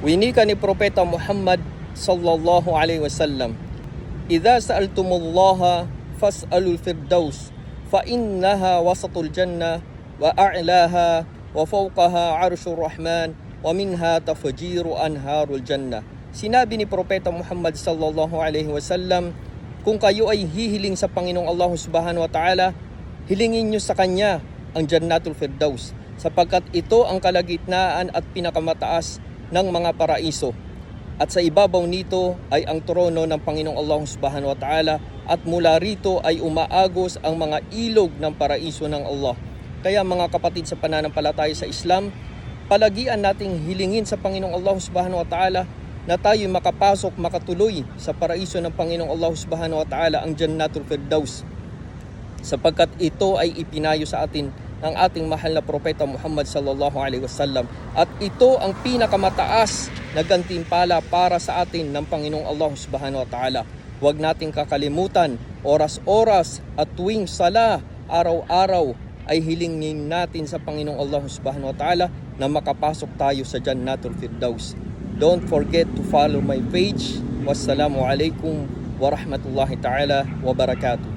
Winika ni Propeta Muhammad sallallahu alaihi wasallam, "Idza sa'altumullaha fas'alul firdaus fa innaha wasatul jannah wa a'laha wa fawqaha 'arsyur rahman wa minha tafjiru anharul jannah." Sinabi ni Propeta Muhammad sallallahu alaihi wasallam, kung kayo ay hihiling sa Panginoong Allah subhanahu wa ta'ala, hilingin nyo sa Kanya ang Jannatul Firdaus, sapagkat ito ang kalagitnaan at pinakamataas ng mga paraiso. At sa ibabaw nito ay ang trono ng Panginoong Allah subhanahu wa ta'ala, at mula rito ay umaagos ang mga ilog ng paraiso ng Allah. Kaya mga kapatid sa pananampalataya sa Islam, palagian nating hilingin sa Panginoong Allah subhanahu wa ta'ala na tayo makapasok, makatuloy sa paraiso ng Panginoong Allah subhanahu wa ta'ala, ang Jannatul Firdaus, sapagkat ito ay ipinayo sa atin ng ating mahal na Propeta Muhammad sallallahu alaihi wasallam, at ito ang pinakamataas na gantimpala para sa atin ng Panginoong Allah subhanahu wa ta'ala. Huwag nating kakalimutan, oras-oras at tuwing sala, araw-araw ay hilingin natin sa Panginoong Allah subhanahu wa ta'ala na makapasok tayo sa Jannatul Firdaus. Don't forget to follow my page. Wassalamu alaikum warahmatullahi ta'ala wabarakatuh.